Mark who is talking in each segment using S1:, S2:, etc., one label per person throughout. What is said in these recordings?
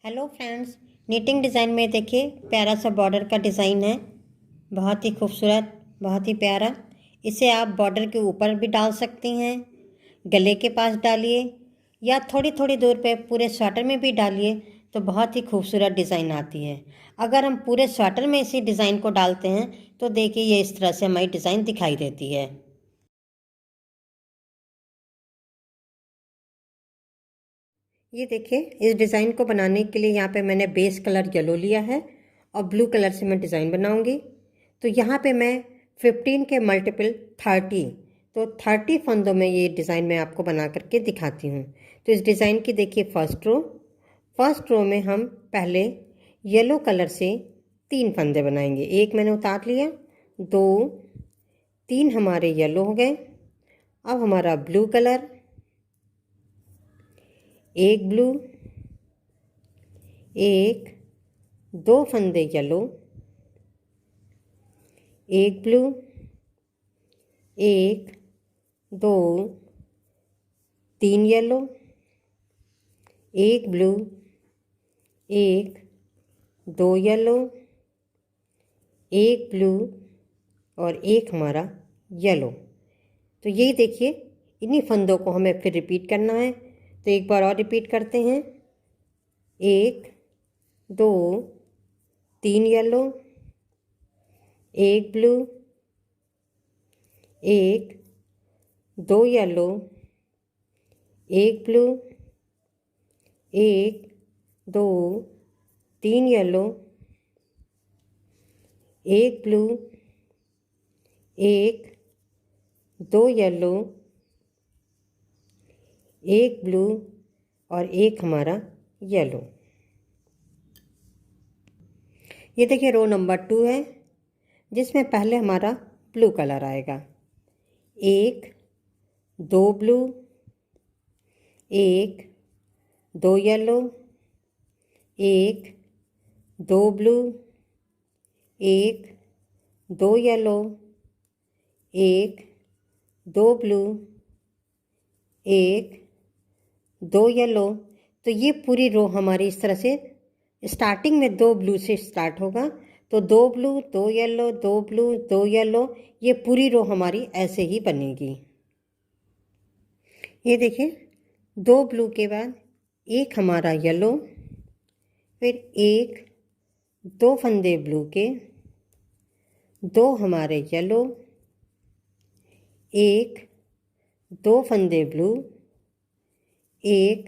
S1: Hello friends, knitting design में देखिए प्यारा सा बॉर्डर का डिज़ाइन है। बहुत ही खूबसूरत, बहुत ही प्यारा। इसे आप बॉर्डर के ऊपर भी डाल सकती हैं, गले के पास डालिए या थोड़ी थोड़ी दूर पे पूरे स्वेटर में भी डालिए तो बहुत ही खूबसूरत डिज़ाइन आती है। अगर हम पूरे स्वेटर में इसी डिज़ाइन को डालते हैं तो देखिए ये इस तरह से हमारी डिज़ाइन दिखाई देती है। ये देखिए, इस डिज़ाइन को बनाने के लिए यहाँ पे मैंने बेस कलर येलो लिया है और ब्लू कलर से मैं डिज़ाइन बनाऊंगी। तो यहाँ पे मैं 15 के मल्टीपल 30, तो 30 फंदों में ये डिज़ाइन मैं आपको बना करके दिखाती हूँ। तो इस डिज़ाइन की देखिए फर्स्ट रो में हम पहले येलो कलर से 3 फंदे बनाएंगे। एक मैंने उतार लिया, 2, 3 हमारे येलो हो गए। अब हमारा ब्लू कलर, एक ब्लू, एक, 2 फंदे येलो, एक ब्लू, एक, 2, 3 येलो, एक ब्लू, एक, 2 येलो, एक ब्लू और एक हमारा येलो। तो यही देखिए, इन्हीं फंदों को हमें फिर रिपीट करना है। तो एक बार और रिपीट करते हैं। एक, 2, 3 येलो, एक ब्लू, एक, 2 येलो, एक ब्लू, एक, 2, 3 येलो, एक ब्लू, एक, 2 येलो, एक ब्लू और एक हमारा येलो। ये देखिए रो नंबर 2 है, जिसमें पहले हमारा ब्लू कलर आएगा। एक, 2 ब्लू, एक, 2 येलो, एक, 2 ब्लू, एक, 2 येलो, एक, 2 ब्लू, एक, 2 येलो। तो ये पूरी रो हमारी इस तरह से स्टार्टिंग में 2 ब्लू से स्टार्ट होगा। तो 2 ब्लू, 2 येलो, 2 ब्लू, 2 येलो, ये पूरी रो हमारी ऐसे ही बनेगी। ये देखिए, 2 ब्लू के बाद एक हमारा येलो, फिर एक, 2 फंदे ब्लू के, 2 हमारे येलो, एक, 2 फंदे ब्लू, एक,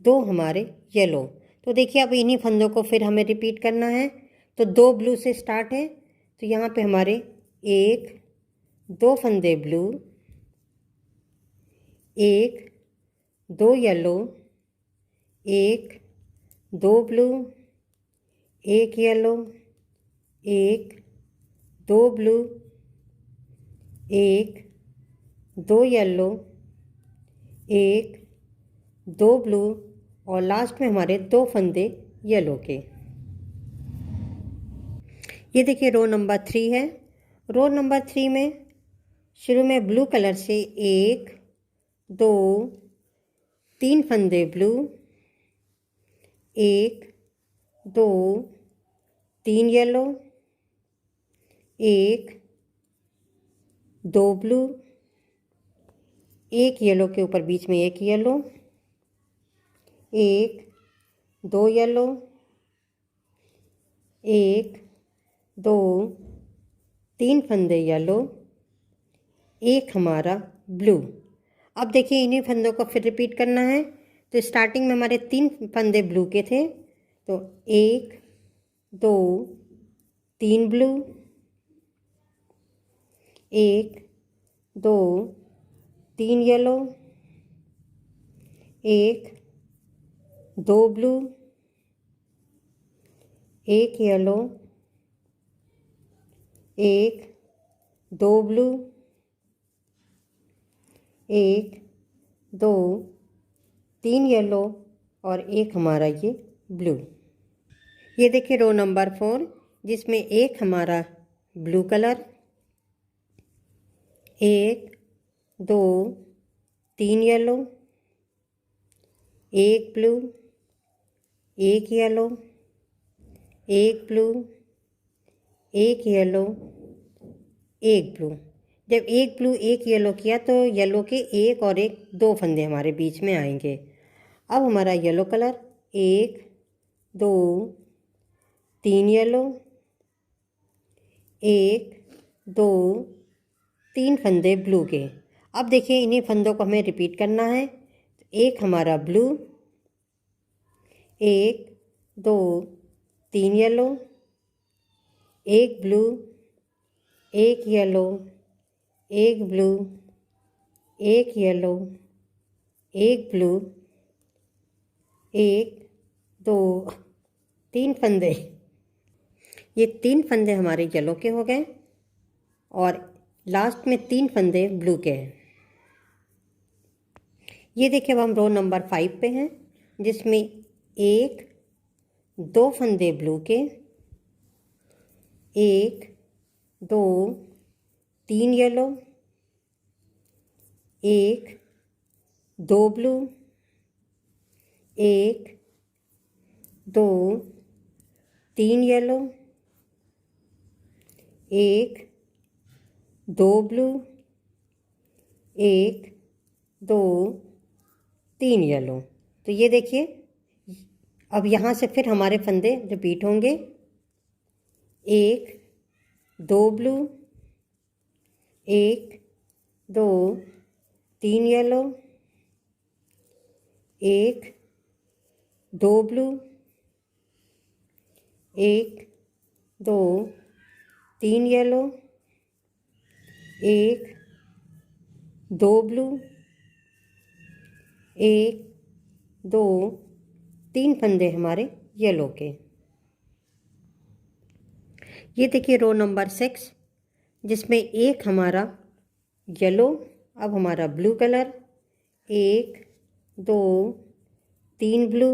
S1: 2 हमारे येलो। तो देखिए अब इन्हीं फंदों को फिर हमें रिपीट करना है। तो 2 ब्लू से स्टार्ट है, तो यहाँ पे हमारे एक, 2 फंदे ब्लू, एक, 2 येलो, एक, 2 ब्लू, एक येलो, एक, 2 ब्लू, एक, 2 येलो, एक, 2 ब्लू और लास्ट में हमारे 2 फंदे येलो के। ये देखिए रो नंबर 3 है। रो नंबर 3 में शुरू में ब्लू कलर से एक, 2, 3 फंदे ब्लू, एक, 2, 3 येलो, एक, 2 ब्लू, एक येलो के ऊपर बीच में एक येलो, एक, 2 येलो, एक, 2, 3 फंदे येलो, एक हमारा ब्लू। अब देखिए इन्हीं फंदों को फिर रिपीट करना है। तो स्टार्टिंग में हमारे 3 फंदे ब्लू के थे, तो एक, 2, 3 ब्लू, एक, 2, 3 येलो, एक, 2 ब्लू, एक येलो, एक, 2 ब्लू, एक, 2, 3 येलो और एक हमारा ये ब्लू। ये देखिए रो नंबर 4, जिसमें एक हमारा ब्लू कलर, एक, 2, 3 येलो, एक ब्लू, एक येलो, एक ब्लू, एक येलो, एक ब्लू। जब एक ब्लू एक येलो किया तो येलो के एक और एक दो फंदे हमारे बीच में आएंगे। अब हमारा येलो कलर, एक, दो, तीन येलो, एक, दो, तीन फंदे ब्लू के। अब देखिए इन्हीं फंदों को हमें रिपीट करना है। एक हमारा ब्लू, एक, दो, तीन येलो, एक ब्लू, एक येलो, एक ब्लू, एक येलो, एक ब्लू, एक, दो, तीन फंदे। ये तीन फंदे हमारे येलो के हो गए और लास्ट में तीन फंदे ब्लू के हैं। ये देखिए अब हम रो नंबर 5 पे हैं, जिसमें एक, दो फंदे ब्लू के, एक, दो, तीन येलो, एक, दो ब्लू, एक, दो, तीन येलो, एक, दो ब्लू, एक, दो, तीन येलो। तो ये देखिए अब यहाँ से फिर हमारे फंदे रिपीट होंगे। एक, दो ब्लू, एक, दो, तीन येलो, एक, दो ब्लू, एक, दो, तीन येलो, एक, दो ब्लू, एक, दो, तीन फंदे हमारे येलो के। ये देखिए रो नंबर 6, जिसमें एक हमारा येलो, अब हमारा ब्लू कलर, एक, दो, तीन ब्लू,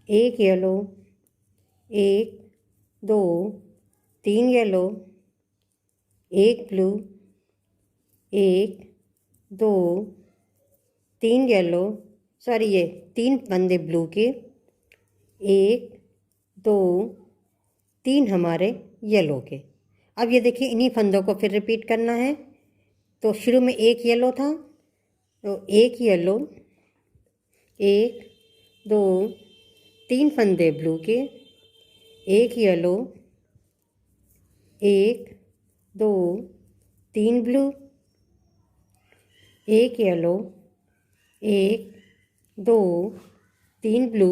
S1: एक येलो, एक, दो, तीन येलो, एक ब्लू, एक, दो, तीन येलो, सॉरी ये तीन फंदे ब्लू के, एक, दो, तीन हमारे येलो के। अब ये देखिए इन्हीं फंदों को फिर रिपीट करना है। तो शुरू में एक येलो था, तो एक येलो, एक, दो, तीन फंदे ब्लू के, एक येलो, एक, दो, तीन ब्लू, एक येलो, एक, दो, तीन ब्लू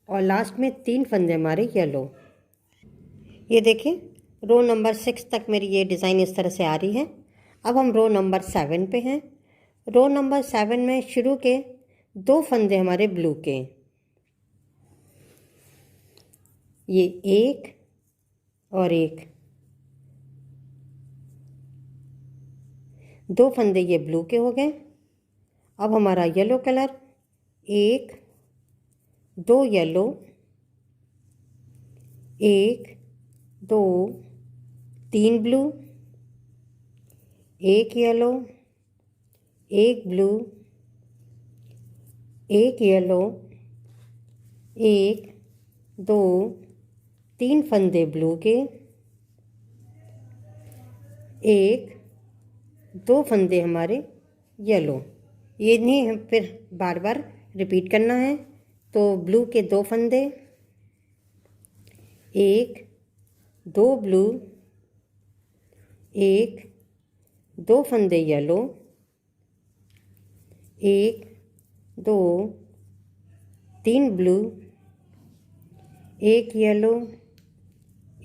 S1: और लास्ट में तीन फंदे हमारे येलो। ये देखिए रो नंबर 6 तक मेरी ये डिज़ाइन इस तरह से आ रही है। अब हम रो नंबर 7 पे हैं। रो नंबर 7 में शुरू के दो फंदे हमारे ब्लू के, ये एक और एक, दो फंदे ये ब्लू के हो गए। अब हमारा येलो कलर, एक, दो येलो, एक, दो, तीन ब्लू, एक येलो, एक ब्लू, एक येलो, एक, दो, तीन फंदे ब्लू के, एक, दो फंदे हमारे येलो। ये नहीं हम फिर बार बार रिपीट करना है। तो ब्लू के दो फंदे, एक, दो ब्लू, एक, दो फंदे येलो, एक, दो, तीन ब्लू, एक येलो,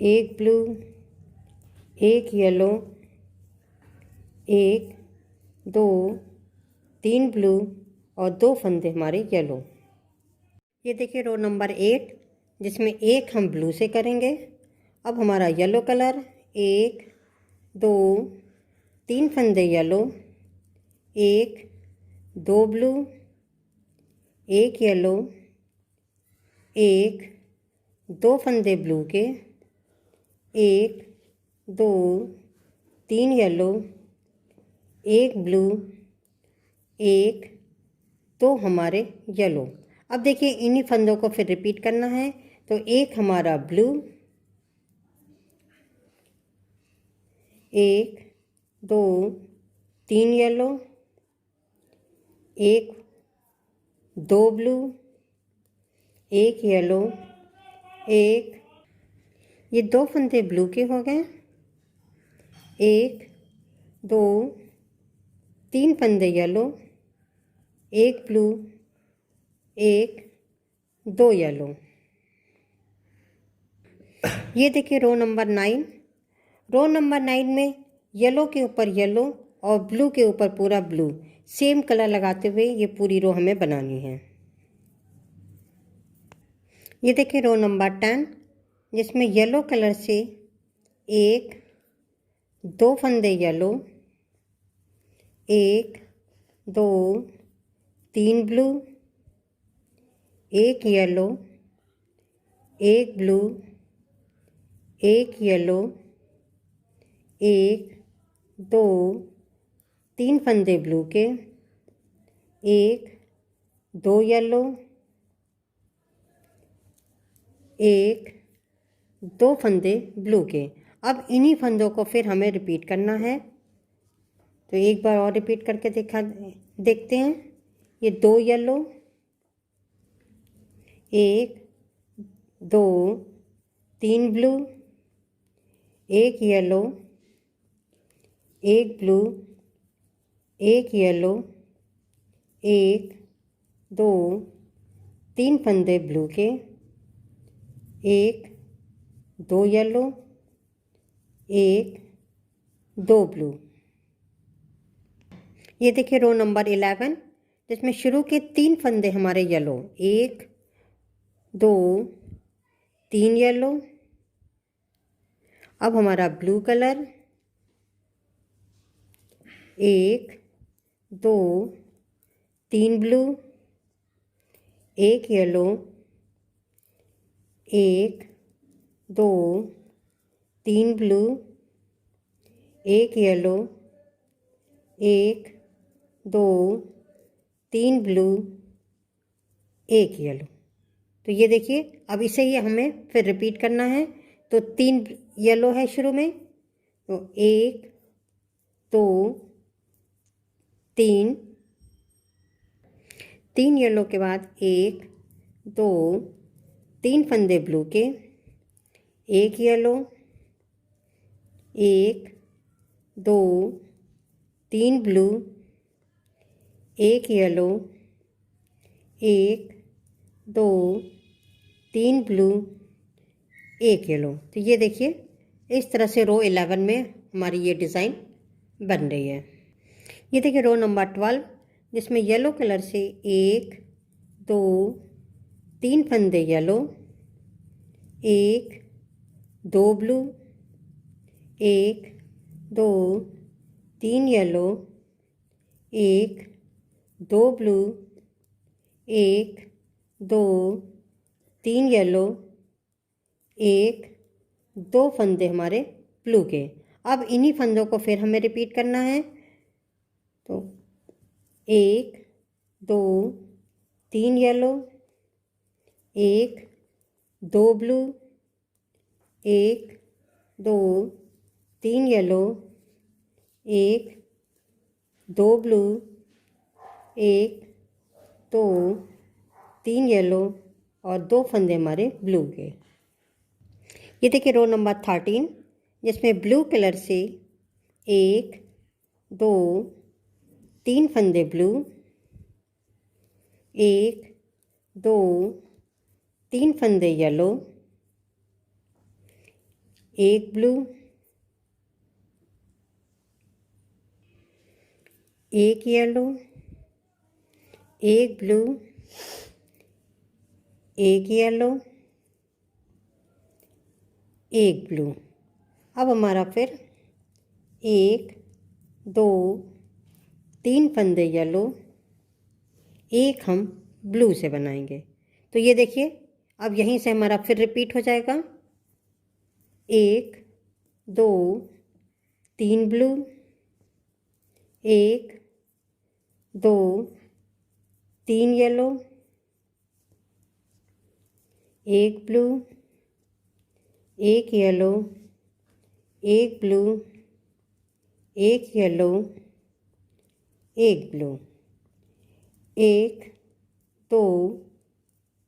S1: एक ब्लू, एक येलो, एक, दो, तीन ब्लू और दो फंदे हमारे येलो। ये देखिए रो नंबर 8, जिसमें एक हम ब्लू से करेंगे। अब हमारा येलो कलर, एक, दो, तीन फंदे येलो, एक, दो ब्लू, एक येलो, एक, दो फंदे ब्लू के, एक, दो, तीन येलो, एक ब्लू, एक, दो हमारे येलो। अब देखिए इन्हीं फंदों को फिर रिपीट करना है। तो एक हमारा ब्लू, एक, दो, तीन येलो, एक, दो ब्लू, एक येलो, एक, ये दो फंदे ब्लू के हो गए, एक, दो, तीन फंदे येलो, एक ब्लू, एक, दो येलो। ये देखिए रो नंबर 9। रो नंबर 9 में येलो के ऊपर येलो और ब्लू के ऊपर पूरा ब्लू, सेम कलर लगाते हुए ये पूरी रो हमें बनानी है। ये देखिए रो नंबर 10, जिसमें येलो कलर से एक, दो फंदे येलो, एक, दो, तीन ब्लू, एक येलो, एक ब्लू, एक येलो, एक, दो, तीन फंदे ब्लू के, एक, दो येलो, एक, दो फंदे ब्लू के। अब इन्हीं फंदों को फिर हमें रिपीट करना है। तो एक बार और रिपीट करके देखते हैं। ये दो येलो, एक, दो, तीन ब्लू, एक येलो, एक ब्लू, एक येलो, एक, दो, तीन फंदे ब्लू के, एक, दो येलो, एक, दो ब्लू। ये देखिए रो नंबर 11, जिसमें शुरू के तीन फंदे हमारे येलो, एक, दो, तीन येलो। अब हमारा ब्लू कलर, एक, दो, तीन ब्लू, एक येलो, एक, दो, तीन ब्लू, एक येलो, एक, दो, तीन ब्लू, एक येलो। तो ये देखिए अब इसे ही हमें फिर रिपीट करना है। तो तीन येलो है शुरू में, तो एक, दो, तीन, तीन येलो के बाद एक, दो, तीन फंदे ब्लू के, एक येलो, एक, दो, तीन ब्लू, एक येलो, एक, दो, तीन ब्लू, एक येलो। तो ये देखिए इस तरह से रो 11 में हमारी ये डिज़ाइन बन रही है। ये देखिए रो नंबर 12, जिसमें येलो कलर से एक, दो, तीन फंदे येलो, एक, दो ब्लू, एक, दो, तीन येलो, एक, दो ब्लू, एक, दो, तीन येलो, एक, दो फंदे हमारे ब्लू के। अब इन्हीं फंदों को फिर हमें रिपीट करना है। तो एक, दो, तीन येलो, एक, दो ब्लू, एक, दो, तीन येलो, एक, दो ब्लू, एक, दो, तीन येलो और दो फंदे हमारे ब्लू के। ये देखिए रो नंबर 13, जिसमें ब्लू कलर से एक, दो, तीन फंदे ब्लू, एक, दो, तीन फंदे येलो, एक ब्लू, एक येलो, एक ब्लू, एक येलो, एक ब्लू। अब हमारा फिर एक, दो, तीन फंदे येलो, एक हम ब्लू से बनाएंगे। तो ये देखिए अब यहीं से हमारा फिर रिपीट हो जाएगा। एक, दो, तीन ब्लू, एक, दो, तीन येलो, एक ब्लू, एक येलो, एक ब्लू, एक येलो, एक ब्लू, एक, दो,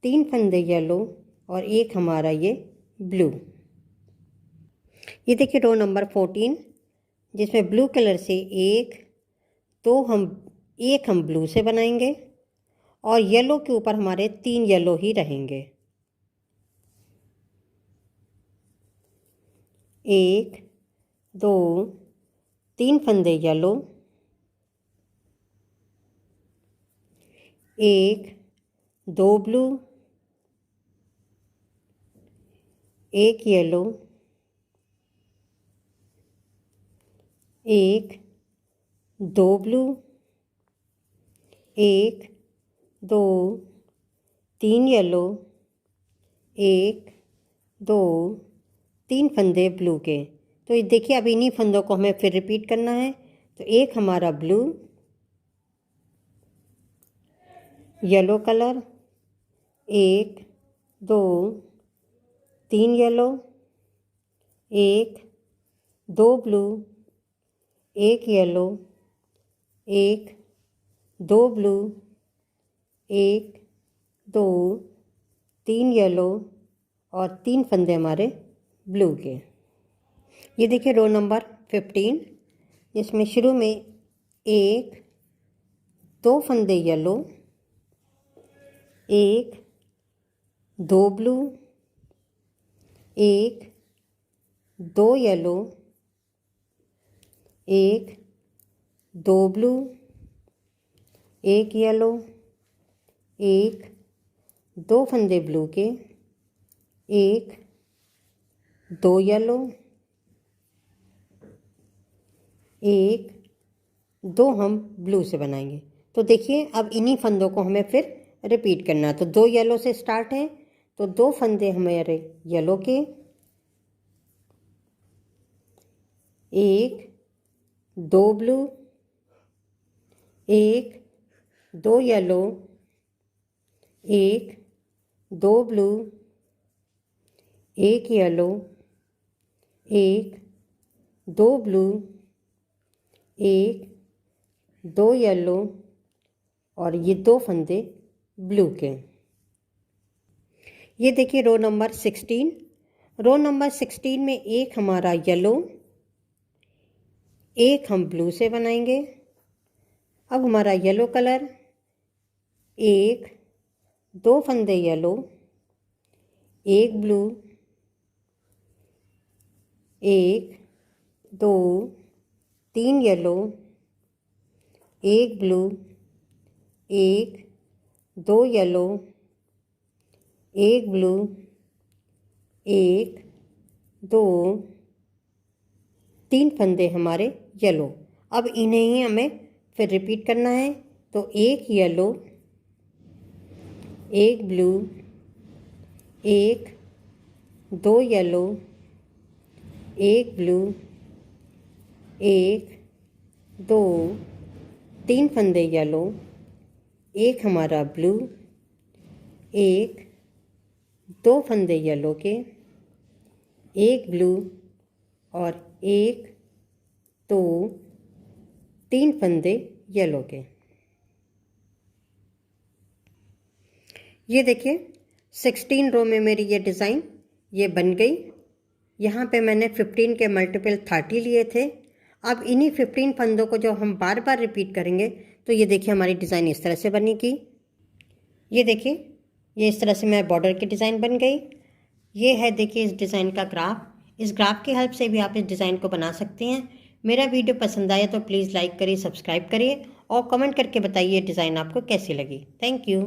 S1: तीन फंदे येलो और एक हमारा ये ब्लू। ये देखिए रो नंबर 14, जिसमें ब्लू कलर से एक हम ब्लू से बनाएंगे और येलो के ऊपर हमारे 3 येलो ही रहेंगे। एक, दो, तीन फंदे येलो, एक, दो ब्लू, एक येलो, एक, दो ब्लू, एक, दो, तीन येलो, एक, दो, तीन फंदे ब्लू के। तो ये देखिए अब इन्हीं फंदों को हमें फिर रिपीट करना है। तो एक हमारा ब्लू, येलो कलर, एक, दो, तीन येलो, एक, दो ब्लू, एक येलो, एक, दो ब्लू, एक, दो, तीन येलो और तीन फंदे हमारे ब्लू के। ये देखिए रो नंबर 15, जिसमें शुरू में एक, दो फंदे येलो, एक, दो ब्लू, एक, दो येलो, एक, दो ब्लू, एक येलो, एक, दो फंदे ब्लू के, एक, दो येलो, एक, दो हम ब्लू से बनाएंगे। तो देखिए अब इन्हीं फंदों को हमें फिर रिपीट करना। तो दो येलो से स्टार्ट है, तो दो फंदे हमारे येलो के, एक, दो ब्लू, एक, दो येलो, एक, दो ब्लू, एक येलो, एक, दो ब्लू, एक, दो येलो और ये दो फंदे ब्लू के। ये देखिए रो नंबर 16, रो नंबर 16 में एक हमारा येलो, एक हम ब्लू से बनाएंगे। अब हमारा येलो कलर, एक, दो फंदे येलो, एक ब्लू, एक, दो, तीन येलो, एक ब्लू, एक, दो येलो, एक ब्लू, एक, दो, तीन फंदे हमारे येलो। अब इन्हें ही हमें फिर रिपीट करना है। तो एक येलो, एक ब्लू, एक, दो येलो, एक ब्लू, एक, दो, तीन फंदे येलो, एक हमारा ब्लू, एक, दो फंदे येलो के, एक ब्लू और एक, दो, तीन फंदे येलो के। ये देखिए 16 रो में मेरी ये डिज़ाइन ये बन गई। यहाँ पे मैंने 15 के मल्टीपल 30 लिए थे। अब इन्हीं 15 फंदों को जो हम बार बार रिपीट करेंगे तो ये देखिए हमारी डिज़ाइन इस तरह से बनेगी। ये देखिए ये इस तरह से मेरा बॉर्डर की डिज़ाइन बन गई। ये है देखिए इस डिज़ाइन का ग्राफ। इस ग्राफ की हेल्प से भी आप इस डिज़ाइन को बना सकते हैं। मेरा वीडियो पसंद आया तो प्लीज़ लाइक करिए, सब्सक्राइब करिए और कमेंट करके बताइए डिज़ाइन आपको कैसी लगी। Thank you.